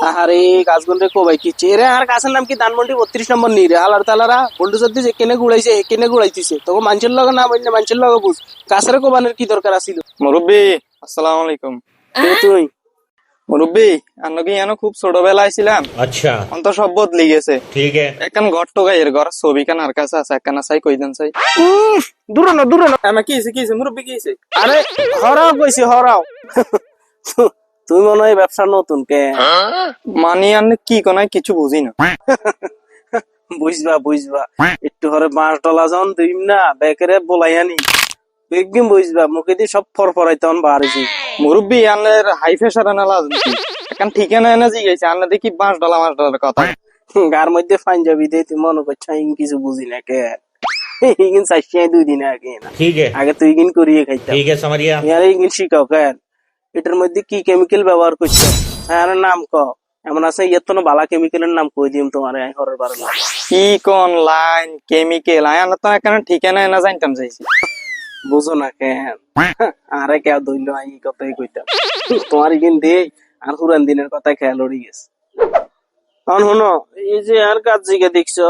আরে গাছগুলো কোবাই কিচ্ছে রে আর গাছের নাম কি ধানমন্ডি 32 নম্বর নি রে হালার তালারা বুলডোজার দিয়ে কেনে গুড়াইছে কেনে গুড়াইতিছে তখন মানুষের লগে না বললে মানুষের লগে বুঝ গাছের কোবানের কি দরকার আছিল মুরব্বী আসসালামু আলাইকুম। কে তুই মুরব্বী আন্নকি এনো খুব ছোটবেলায় ছিলাম। अच्छा অন্ত সব বদলি গেছে। ठीक है একখান ঘর টোকাইয়ের ঘর ছবি কান আর কাছে আছে একখানা চাই কইদেন চাই। দূরে না আমার কি হইছে মুরব্বী কি হইছে? আরে হরাও কইছি হরাও তুই মনে হয় ব্যবসা নতুন কে মানি আন্নে কি কোনায় কিছু বুঝি না। বুঝবা একটু হরে $5 যখন দিম না বেকেরে বলাইয়ানি একদিন বুঝবা মুখে দিয়ে সব ফরফরাই তখন বাড়িছি মুরব্বী আন্নের হাই প্রেসার এনে লাজনীতি এখন ঠিকানা এনে জিগাইছে আন্না দেখি $5 কথা। গার মধ্যে পাঞ্জাবি দিয়ে তুই মনে করছ কিছু বুঝি না কে ইগিন চাইছিয়াই 2 দিন আগে না ठीक है আগে তুই ইগিন করিয়ে খাইতাম ठीक है समझ गया ইয়ার ইগিন শিখাও কেন এটার মধ্যে কি কেমিক্যাল ব্যবহার করছো হ্যাঁ নাম ক এমন আছে ইয়ের তো বালা কেমিক্যালের নাম কই দিম তোমার এই হরের বার না কি কোন লাইন কেমিক্যাল আয়ানা তো এখানে ঠিকানা এনে জানতাম চাইছি। বুঝো না কেন আরে কেউ ধরল এই কথাই কইতাম তোমার ইগিন দে আর পুরান দিনের কথা খেয়াল উড়ি গেছে তখন শোনো এই যে আর কাজ জিগে দেখছো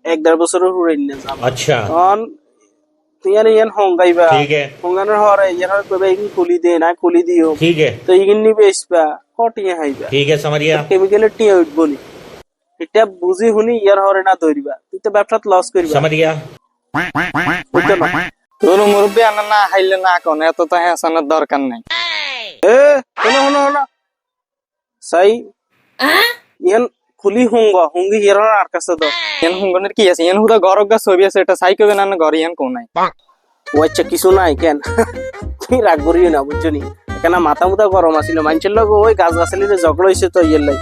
1.5 বছরের হুড়াই না যাবো अच्छा তখন তুই আর ইয়ান হঙ্গাইবা ठीक है হঙ্গানোর হরে ইয়ার হরে কইবা ইগিন খুলি দে না খুলি দিও ठीक है তো ইগিন নিবে আসবা কটিয়ে হাইবা ठीक है समझ गया কেমিক্যালের টিয়া উঠবো নি এটা বুঝি শুনি ইয়ার হরে না ধরিবা তুই তো ব্যবসাত লস করবা समझ गया বুঝছো না তোর মুরব্বী আন্না না খাইলে না কোন এত তো হাসানোর দরকার নাই। এ শোনো সাই ইয়ান খুলি হুঙ্গি ইয়ার হরে আর কাছে দাও এন হুঙ্গনের কি আছে এন হুদা ঘরক গা ছবি আছে এটা সাই কবে না ঘর ইয়ান কোন নাই। ও আচ্ছা কিছু নাই কেন তুই রাগ করিও না বুঝছো নি কেন মাথা মুথা গরম আছিল মানুষের লগে ওই গাছ গাছালিরে ঝগড়া হয়েছে তো ইয়ের লাই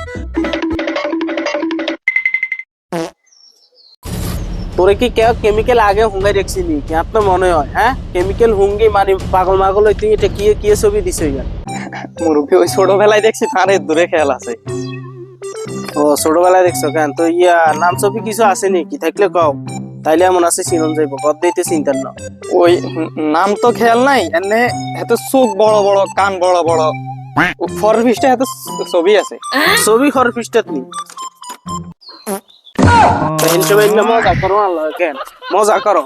তোরে কি কেউ কেমিক্যাল আগে হুঙ্গাই দেখছিলি কি আপনার মনে হয় হ্যাঁ কেমিক্যাল হুঙ্গি মানে পাগল মাগল তুই এটা কি কি ছবি দিছ ইয়ার মুরব্বী ওই ছোটবেলায় দেখছি তার দূরে খেয়াল আছে। ও ছোটবেলায় দেখছো কেন তো ইয়া নাম ছবি কিছু আসেনি কি থাকলে কও তাইলে এমন আছে চিনন যাইব গদ দিতে চিন্তার না ওই নাম তো খেয়াল নাই এনে এত চোখ বড় বড় কান বড় বড় ফরফিস্টে এত ছবি আছে। ছবি খরফিস্টাত নি মজা করো আল্লাহ কেন মজা করো